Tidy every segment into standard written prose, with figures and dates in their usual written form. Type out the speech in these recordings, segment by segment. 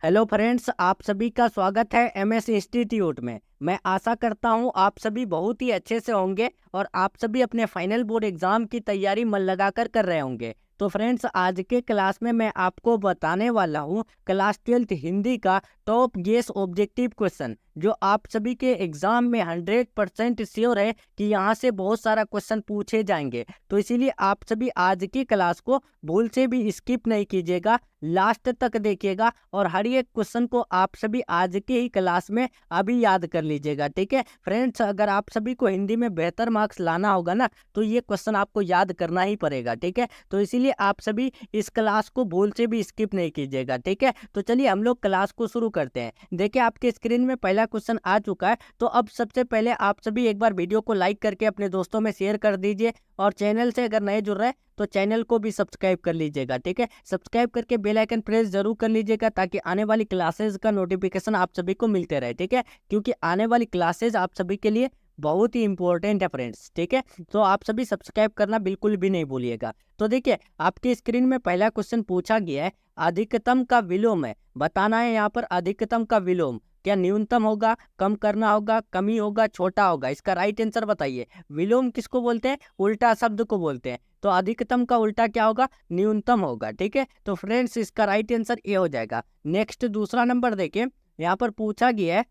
Hello friends, आप सभी का स्वागत है एमएस इंस्टीट्यूट में। मैं आशा करता हूं आप सभी बहुत ही अच्छे से होंगे और आप सभी अपने फाइनल बोर्ड एग्जाम की तैयारी मन लगाकर कर रहे होंगे। तो फ्रेंड्स, आज के क्लास में मैं आपको बताने वाला हूं क्लास 12th हिंदी का टॉप गेस ऑब्जेक्टिव क्वेश्चन, जो आप सभी के एग्जाम में 100% श्योर है कि यहाँ से बहुत सारा क्वेश्चन पूछे जाएंगे। तो इसीलिए आप सभी आज की क्लास को भूल से भी स्किप नहीं कीजिएगा, लास्ट तक देखिएगा और हर एक क्वेश्चन को आप सभी आज के ही क्लास में अभी याद कर लीजिएगा। ठीक है फ्रेंड्स, अगर आप सभी को हिंदी में बेहतर मार्क्स लाना होगा ना, तो ये क्वेश्चन आपको याद करना ही पड़ेगा। ठीक है, तो इसीलिए आप सभी इस क्लास को भूल से भी स्किप नहीं कीजिएगा। ठीक है, तो चलिए हम लोग क्लास को शुरू करते हैं। देखिए, आपके स्क्रीन में पहला क्वेश्चन आ चुका है। तो अब सबसे पहले आप सभी एक बार वीडियो को लाइक करके अपने दोस्तों में शेयर कर दीजिए और चैनल से अगर नए जुड़ रहे हैं तो चैनल को भी सब्सक्राइब कर लीजिएगा। ठीक है, सब्सक्राइब करके बेल आइकन प्रेस जरूर कर लीजिएगा ताकि आने वाली क्लासेस का नोटिफिकेशन आप सभी को मिलते रहे। ठीक है, क्योंकि आने वाली क्लासेस आप सभी के लिए बहुत ही इंपॉर्टेंट है फ्रेंड्स। ठीक है, तो आप सभी सब्सक्राइब करना बिल्कुल भी नहीं भूलिएगा। तो देखिए, आपकी स्क्रीन में पहला क्वेश्चन पूछा गया है, अधिकतम का विलोम है। बताना है यहाँ पर अधिकतम का विलोम क्या न्यूनतम होगा, कम करना होगा, कमी होगा, छोटा होगा। इसका राइट आंसर बताइए। विलोम किसको बोलते हैं? उल्टा शब्द को बोलते हैं। तो अधिकतम का उल्टा क्या होगा? न्यूनतम होगा। ठीक है, तो फ्रेंड्स इसका राइट आंसर ये हो जाएगा। नेक्स्ट दूसरा नंबर देखिए, यहाँ पर पूछा गया है,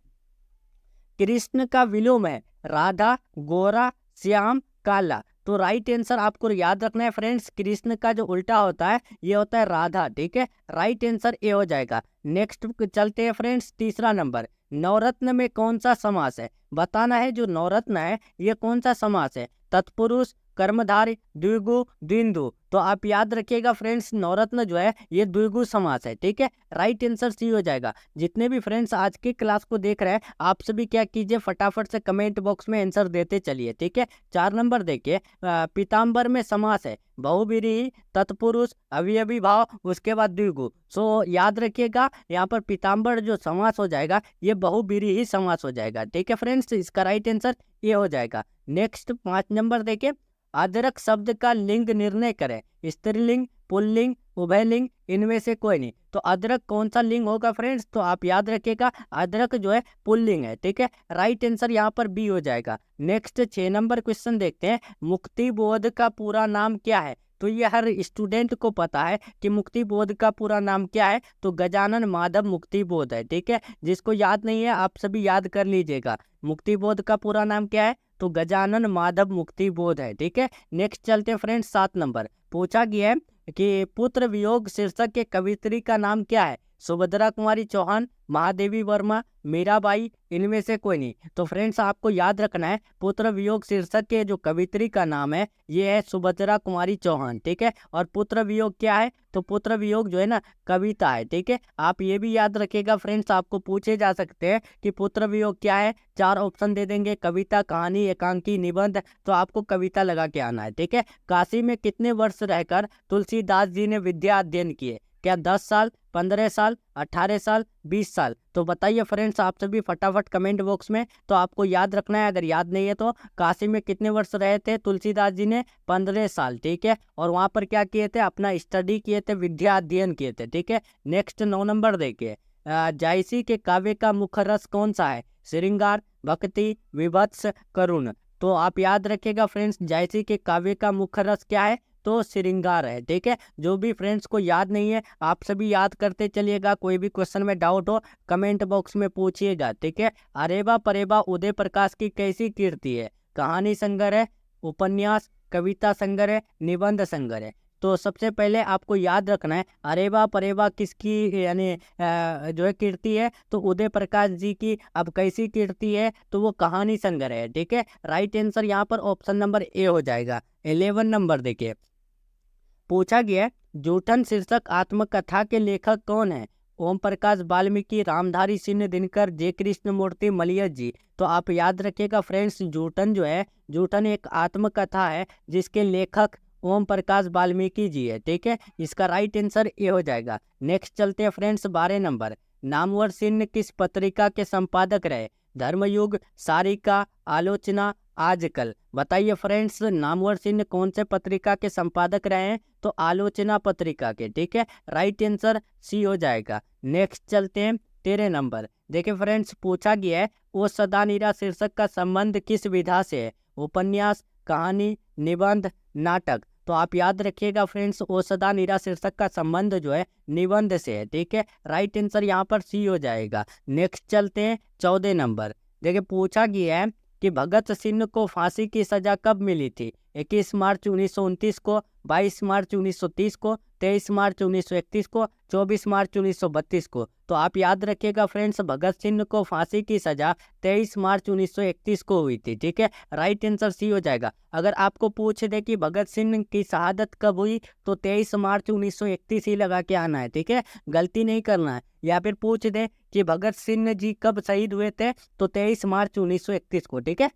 कृष्ण का विलोम है राधा, गोरा, श्याम, काला। तो राइट आंसर आपको याद रखना है फ्रेंड्स, कृष्ण का जो उल्टा होता है ये होता है राधा। ठीक है, राइट आंसर ये हो जाएगा। नेक्स्ट चलते हैं फ्रेंड्स, तीसरा नंबर, नवरत्न में कौन सा समास है? बताना है जो नवरत्न है ये कौन सा समास है? तत्पुरुष, कर्मधारय, द्विगु, द्विंदु। तो आप याद रखिएगा फ्रेंड्स, नवरत्न जो है ये द्विगु समास है। ठीक है, राइट आंसर सी हो जाएगा। जितने भी फ्रेंड्स आज के क्लास को देख रहे हैं आप सभी क्या कीजिए, फटाफट से कमेंट बॉक्स में आंसर देते चलिए। ठीक है, 4 नंबर देखिए, पीताम्बर में समास है बहुव्रीहि, तत्पुरुष, अवयवी भाव, उसके बाद द्विगु। सो याद रखिएगा यहाँ पर पीताम्बर जो समास हो जाएगा ये बहुव्रीहि समास हो जाएगा। ठीक है फ्रेंड्स, इसका राइट आंसर ये हो जाएगा। नेक्स्ट 5 नंबर देखिए, अदरक शब्द का लिंग निर्णय करें। स्त्रीलिंग, पुल्लिंग, उभयलिंग, इनमें से कोई नहीं। तो अदरक कौन सा लिंग होगा फ्रेंड्स? तो आप याद रखिएगा अदरक जो है पुल्लिंग है। ठीक है, राइट आंसर यहाँ पर बी हो जाएगा। नेक्स्ट 6 नंबर क्वेश्चन देखते हैं, मुक्ति बोध का पूरा नाम क्या है? तो ये हर स्टूडेंट को पता है कि मुक्ति बोध का पूरा नाम क्या है। तो गजानन माधव मुक्ति बोध है। ठीक है, जिसको याद नहीं है आप सभी याद कर लीजिएगा, मुक्ति बोध का पूरा नाम क्या है? तो गजानन माधव मुक्ति बोध है। ठीक है, नेक्स्ट चलते हैं फ्रेंड्स, 7 नंबर पूछा गया है कि पुत्र वियोग शीर्षक के कवियत्री का नाम क्या है? सुभद्रा कुमारी चौहान, महादेवी वर्मा, मीराबाई, इनमें से कोई नहीं। तो फ्रेंड्स आपको याद रखना है, पुत्र वियोग शीर्षक के जो कवियत्री का नाम है ये है सुभद्रा कुमारी चौहान। ठीक है, और पुत्र वियोग क्या है? तो पुत्र वियोग जो है ना कविता है। ठीक है, आप ये भी याद रखिएगा फ्रेंड्स, आपको पूछे जा सकते हैं कि पुत्र वियोग क्या है। 4 ऑप्शन दे देंगे, कविता, कहानी, एकांकी, निबंध। तो आपको कविता लगा के आना है। ठीक है, काशी में कितने वर्ष रहकर तुलसीदास जी ने विद्या अध्ययन किए? क्या 10 साल, 15 साल, 18 साल, 20 साल? तो बताइए फ्रेंड्स आप सभी फटाफट कमेंट बॉक्स में। तो आपको याद रखना है, अगर याद नहीं है तो काशी में कितने वर्ष रहे थे तुलसीदास जी ने? 15 साल। ठीक है, और वहाँ पर क्या किए थे? अपना स्टडी किए थे, विद्या अध्ययन किए थे। ठीक है, नेक्स्ट 9 नंबर देखिए, जायसी के काव्य का मुख्य रस कौन सा है? श्रृंगार, भक्ति, विभत्स, करुण। तो आप याद रखिएगा फ्रेंड्स, जायसी के काव्य का मुख्य रस क्या है? तो श्रृंगार है। ठीक है, जो भी फ्रेंड्स को याद नहीं है आप सभी याद करते चलिएगा। कोई भी क्वेश्चन में डाउट हो कमेंट बॉक्स में पूछिएगा। ठीक है, अरेबा परेबा उदय प्रकाश की कैसी कीर्ति है? कहानी संग्रह है, उपन्यास, कविता संग्रह है, निबंध संग्रह है। तो सबसे पहले आपको याद रखना है अरेबा परेबा किसकी यानी जो है कीर्ति है? तो उदय प्रकाश जी की। अब कैसी कीर्ति है? तो वो कहानी संग्रह है। ठीक है, राइट आंसर यहाँ पर ऑप्शन नंबर ए हो जाएगा। 11 नंबर देखिए, पूछा गया है, जूठन शीर्षक आत्मकथा के लेखक कौन है? ओम प्रकाश वाल्मीकि, रामधारी सिंह दिनकर, जे कृष्ण मूर्ति, मलयज जी। तो आप याद रखिएगा फ्रेंड्स, जूठन जो है, जूठन एक आत्मकथा है जिसके लेखक ओम प्रकाश वाल्मीकि जी है। ठीक है, इसका राइट आंसर ये हो जाएगा। नेक्स्ट चलते हैं फ्रेंड्स, 12 नंबर, नामवर सिंह किस पत्रिका के संपादक रहे? धर्मयुग, सारिका, आलोचना, आजकल। बताइए फ्रेंड्स, नामवर सिंह कौन से पत्रिका के संपादक रहे हैं? तो आलोचना पत्रिका के। ठीक है, राइट आंसर सी हो जाएगा। नेक्स्ट चलते हैं 13 नंबर। देखिए फ्रेंड्स, पूछा गया है ओ सदा नीरा शीर्षक का संबंध किस विधा से है? उपन्यास, कहानी, निबंध, नाटक। तो आप याद रखिएगा फ्रेंड्स, ओ सदा नीरा शीर्षक का संबंध जो है निबंध से है। ठीक है, राइट आंसर यहाँ पर सी हो जाएगा। नेक्स्ट चलते हैं 14 नंबर। देखिए पूछा गया है कि भगत सिंह को फांसी की सजा कब मिली थी? 21 मार्च 1929 को, 22 मार्च 1930 को, 23 मार्च 1931 को, 24 मार्च 1932 को। तो आप याद रखिएगा फ्रेंड्स, भगत सिंह को फांसी की सजा 23 मार्च 1931 को हुई थी। ठीक है, राइट आंसर सी हो जाएगा। अगर आपको पूछ दे कि भगत सिंह की शहादत कब हुई, तो 23 मार्च 1931 ही लगा के आना है। ठीक है, गलती नहीं करना है। या फिर पूछ दे कि भगत सिंह जी कब शहीद हुए थे, तो 23 मार्च 1931 को। ठीक है,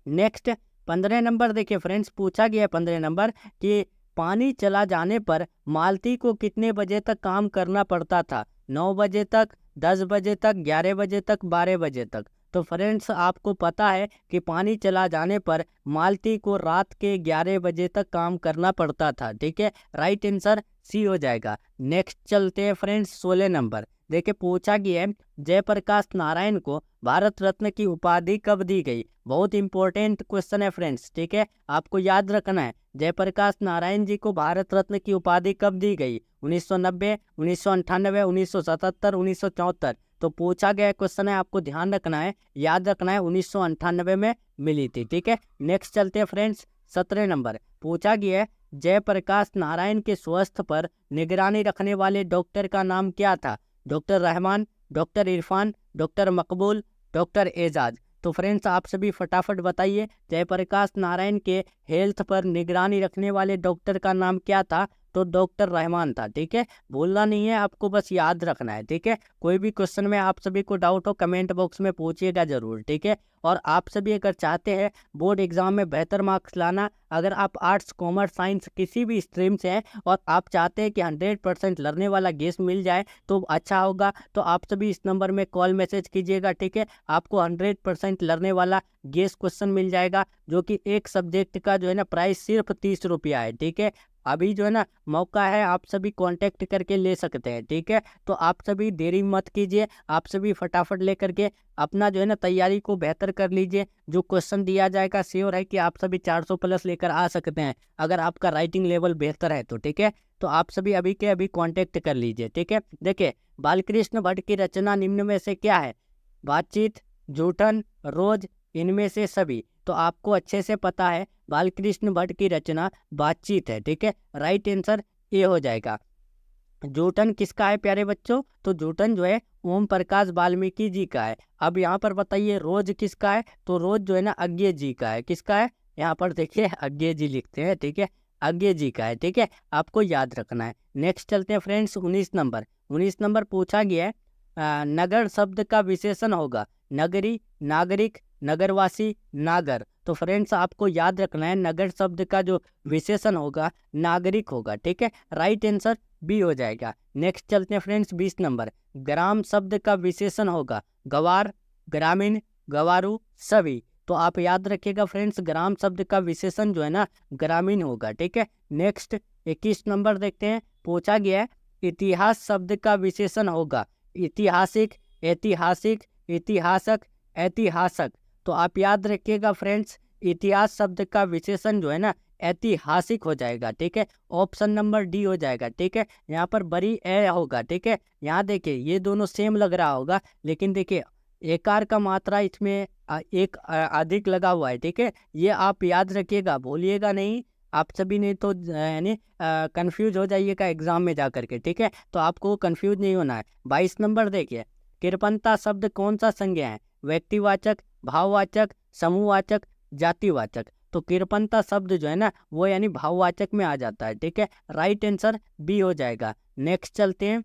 नेक्स्ट 15 नंबर। देखिए फ्रेंड्स, पूछा गया 15 नंबर कि पानी चला जाने पर मालती को कितने बजे तक काम करना पड़ता था? 9 बजे तक, 10 बजे तक, 11 बजे तक, 12 बजे तक। तो फ्रेंड्स, आपको पता है कि पानी चला जाने पर मालती को रात के 11 बजे तक काम करना पड़ता था। ठीक है, राइट आंसर सी हो जाएगा। नेक्स्ट चलते हैं फ्रेंड्स 16 नंबर। देखिए पूछा गया है जयप्रकाश नारायण को भारत रत्न की उपाधि कब दी गई? बहुत इंपॉर्टेंट क्वेश्चन है फ्रेंड्स। ठीक है, आपको याद रखना है, जयप्रकाश नारायण जी को भारत रत्न की उपाधि कब दी गई? 1990, 1998, 1977, 1974। तो पूछा गया क्वेश्चन है, आपको ध्यान रखना है, याद रखना है, 1998 में मिली थी। ठीक है, नेक्स्ट चलते हैं फ्रेंड्स 17 नंबर। पूछा गया है जयप्रकाश नारायण के स्वास्थ्य पर निगरानी रखने वाले डॉक्टर का नाम क्या था? Doctor Rahman, doctor Irfan, doctor मकबूल, डॉक्टर एजाज। तो फ्रेंड्स, आप सभी फटाफट बताइए, जयप्रकाश नारायण के हेल्थ पर निगरानी रखने वाले डॉक्टर का नाम क्या था? तो डॉक्टर रहमान था। ठीक है, भूलना नहीं है, आपको बस याद रखना है। ठीक है, कोई भी क्वेश्चन में आप सभी को डाउट हो, कमेंट बॉक्स में पूछिएगा जरूर। ठीक है, और आप सभी अगर चाहते हैं बोर्ड एग्जाम में बेहतर मार्क्स लाना, अगर आप आर्ट्स, कॉमर्स, साइंस किसी भी स्ट्रीम से हैं और आप चाहते हैं कि 100% लर्ने वाला गेस मिल जाए तो अच्छा होगा, तो आप सभी इस नंबर में कॉल मैसेज कीजिएगा। ठीक है, आपको 100% लर्ने वाला गेस क्वेश्चन मिल जाएगा, जो कि एक सब्जेक्ट का जो है ना प्राइस सिर्फ 30 रुपया है। ठीक है, अभी जो है ना मौका है, आप सभी कांटेक्ट करके ले सकते हैं। ठीक है, तो आप सभी देरी मत कीजिए, आप सभी फटाफट लेकर के अपना जो है ना तैयारी को बेहतर कर लीजिए। जो क्वेश्चन दिया जाएगा श्योर है कि आप सभी 400 प्लस लेकर आ सकते हैं, अगर आपका राइटिंग लेवल बेहतर है तो। ठीक है, तो आप सभी अभी के अभी कांटेक्ट कर लीजिए। ठीक है, देखिए बालकृष्ण भट्ट की रचना निम्न में से क्या है? बातचीत, जूठन, रोज, इनमें से सभी। तो आपको अच्छे से पता है बालकृष्ण भट्ट की रचना बातचीत है। ठीक है, राइट आंसर ए हो जाएगा। जूठन किसका है प्यारे बच्चों? तो जूठन जो है ओम प्रकाश वाल्मीकि जी का है। अब यहाँ पर बताइए रोज किसका है? तो रोज जो है ना अज्ञे जी का है। किसका है? यहाँ पर देखिए अज्ञे जी लिखते हैं। ठीक है, अज्ञे जी का है। ठीक है, आपको याद रखना है। नेक्स्ट चलते हैं फ्रेंड्स 19 नंबर। 19 नंबर पूछा गया है नगर शब्द का विशेषण होगा नगरी, नागरिक, नगरवासी, नागर। तो फ्रेंड्स, आपको याद रखना है, नगर शब्द का जो विशेषण होगा नागरिक होगा। ठीक है, राइट आंसर बी हो जाएगा। नेक्स्ट चलते हैं फ्रेंड्स 20 नंबर। ग्राम शब्द का विशेषण होगा गवार, ग्रामीण, गवारू, सभी। तो आप याद रखिएगा फ्रेंड्स, ग्राम शब्द का विशेषण जो है ना ग्रामीण होगा। ठीक है, नेक्स्ट 21 नंबर देखते हैं। पूछा गया है इतिहास शब्द का विशेषण होगा ऐतिहासिक, ऐतिहासिक, इतिहासक, ऐतिहासक। तो आप याद रखिएगा फ्रेंड्स, इतिहास शब्द का विशेषण जो है ना ऐतिहासिक हो जाएगा। ठीक है, ऑप्शन नंबर डी हो जाएगा। ठीक है, यहाँ पर बड़ी ए होगा। ठीक है, यहाँ देखिए ये दोनों सेम लग रहा होगा, लेकिन देखिए एकार का मात्रा इसमें एक अधिक लगा हुआ है। ठीक है, ये आप याद रखिएगा, भूलिएगा नहीं आप सभी, नहीं तो यानी कंफ्यूज हो जाइएगा एग्जाम में जा करके। ठीक है, तो आपको कंफ्यूज नहीं होना है। 22 नंबर देखिए, कृपणता शब्द कौन सा संज्ञा है? व्यक्तिवाचक, भाववाचक, समूहवाचक, जातिवाचक। तो कृपणता शब्द जो है ना वो यानी भाववाचक में आ जाता है। ठीक है, राइट आंसर बी हो जाएगा। नेक्स्ट चलते हैं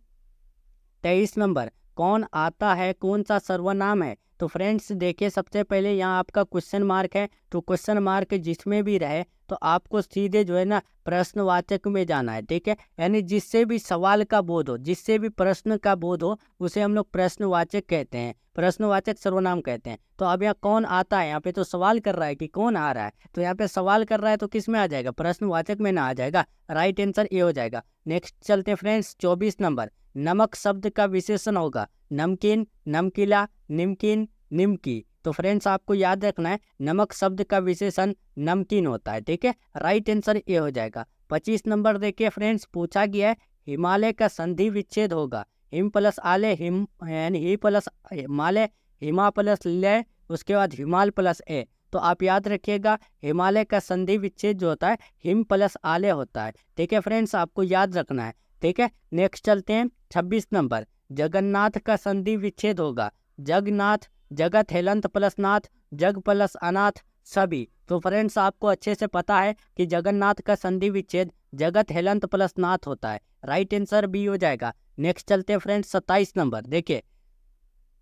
23 नंबर। कौन आता है कौन सा सर्वनाम है? तो तो फ्रेंड्स देखिए, सबसे पहले यहाँ आपका क्वेश्चन मार्क है, तो क्वेश्चन मार्क जिसमें भी रहे तो आपको सीधे जो है ना प्रश्नवाचक में जाना है, ठीक है। यानी जिससे भी सवाल का बोध हो, जिससे भी प्रश्न का बोध हो, उसे हम लोग प्रश्नवाचक कहते हैं, प्रश्नवाचक सर्वनाम कहते हैं। तो अब यहाँ कौन आता है, यहाँ पे तो सवाल कर रहा है कि कौन आ रहा है, तो यहाँ पे सवाल कर रहा है तो किस में आ जाएगा, प्रश्नवाचक में ना आ जाएगा। राइट आंसर ये हो जाएगा। नेक्स्ट चलते हैं फ्रेंड्स, 24 नंबर। नमक शब्द का विशेषण होगा नमकीन, नमकीला, निमकीन, निमकी। तो फ्रेंड्स आपको याद रखना है, नमक शब्द का विशेषण नमकीन होता है, ठीक है। राइट आंसर ये हो जाएगा। 25 नंबर देखिए फ्रेंड्स, पूछा गया है हिमालय का संधि विच्छेद होगा हिम प्लस आले, हिम यानी ही प्लस हिमालय, हिमा प्लस लय, उसके बाद हिमाल प्लस ए। तो आप याद रखिएगा, हिमालय का संधि विच्छेद जो होता है हिम प्लस आले होता है, ठीक है फ्रेंड्स, आपको याद रखना है, ठीक है। नेक्स्ट चलते हैं 26 नंबर। जगन्नाथ का संधि विच्छेद होगा जगन्नाथ, जगत हेलंत प्लस नाथ, जग प्लस अनाथ, सभी। तो फ्रेंड्स आपको अच्छे से पता है कि जगन्नाथ का संधि विच्छेद जगत हेलंत प्लस नाथ होता है। राइट आंसर बी हो जाएगा। नेक्स्ट चलते हैं फ्रेंड्स 27 नंबर। देखिए,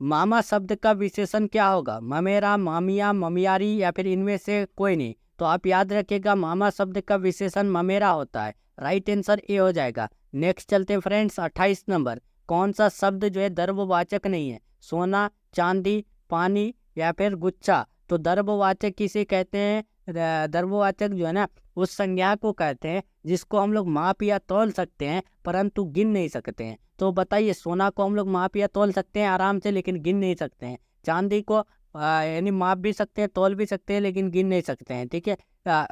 मामा शब्द का विशेषण क्या होगा, ममेरा, मामिया, ममियारी, या फिर इनमें से कोई नहीं। तो आप याद रखिएगा, मामा शब्द का विशेषण ममेरा होता है। राइट आंसर ए हो जाएगा। नेक्स्ट चलते हैं फ्रेंड्स 28 नंबर। कौन सा शब्द जो है द्रव्यवाचक नहीं है, सोना, चांदी, पानी, या फिर गुच्छा। तो द्रव्यवाचक किसे कहते हैं, द्रव्यवाचक जो है ना उस संज्ञा को कहते हैं जिसको हम लोग माप या तौल सकते हैं परंतु गिन नहीं सकते हैं। तो बताइए, सोना को हम लोग माप या तौल सकते हैं आराम से, लेकिन गिन नहीं सकते हैं। चांदी को यानी माप भी सकते हैं, तौल भी सकते हैं, लेकिन गिन नहीं सकते हैं, ठीक है।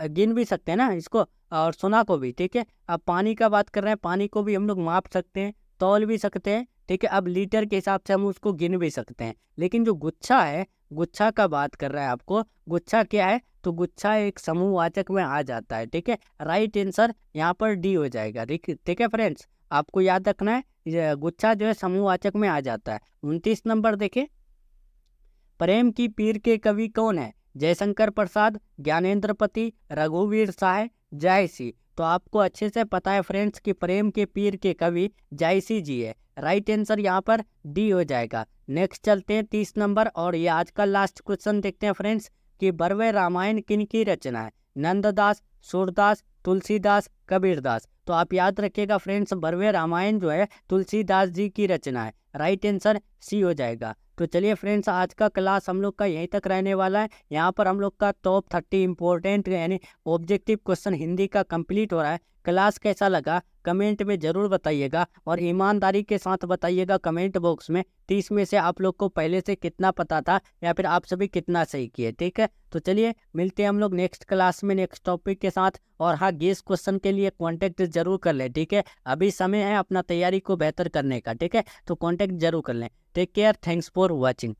गिन भी सकते हैं ना इसको, और सोना को भी, ठीक है। अब पानी का बात कर रहे हैं, पानी को भी हम लोग माप सकते हैं, तौल भी सकते हैं, ठीक है। अब लीटर के हिसाब से हम उसको गिन भी सकते हैं। लेकिन जो गुच्छा है, गुच्छा का बात कर रहा है आपको, गुच्छा क्या है, तो गुच्छा एक समूहवाचक में आ जाता है, ठीक है। राइट आंसर यहाँ पर डी हो जाएगा, ठीक है फ्रेंड्स, आपको याद रखना है, ये गुच्छा जो है समूहवाचक में आ जाता है। 29 नंबर देखिए, प्रेम की पीर के कवि कौन है, जयशंकर प्रसाद, ज्ञानेंद्रपति, रघुवीर साय, जायसी। तो आपको अच्छे से पता है फ्रेंड्स कि प्रेम के पीर के कवि जायसी जी है। राइट आंसर यहाँ पर डी हो जाएगा। नेक्स्ट चलते हैं 30 नंबर, और ये आज का लास्ट क्वेश्चन देखते हैं फ्रेंड्स कि बरवे रामायण किन की रचना है, नंददास, सूरदास, तुलसीदास, कबीरदास। तो आप याद रखिएगा फ्रेंड्स, बरवे रामायण जो है तुलसीदास जी की रचना है। राइट आंसर सी हो जाएगा। तो चलिए फ्रेंड्स, आज का क्लास हम लोग का यहीं तक रहने वाला है। यहाँ पर हम लोग का टॉप 30 इंपॉर्टेंट यानी ऑब्जेक्टिव क्वेश्चन हिंदी का कंप्लीट हो रहा है। क्लास कैसा लगा कमेंट में ज़रूर बताइएगा, और ईमानदारी के साथ बताइएगा कमेंट बॉक्स में 30 में से आप लोग को पहले से कितना पता था, या फिर आप सभी कितना सही किए, ठीक है। तो चलिए मिलते हैं हम लोग नेक्स्ट क्लास में नेक्स्ट टॉपिक के साथ। और हाँ, गेस क्वेश्चन के लिए कॉन्टैक्ट जरूर कर लें, ठीक है। अभी समय है अपना तैयारी को बेहतर करने का, ठीक है। तो कॉन्टैक्ट जरूर कर लें। Take care, thanks for watching.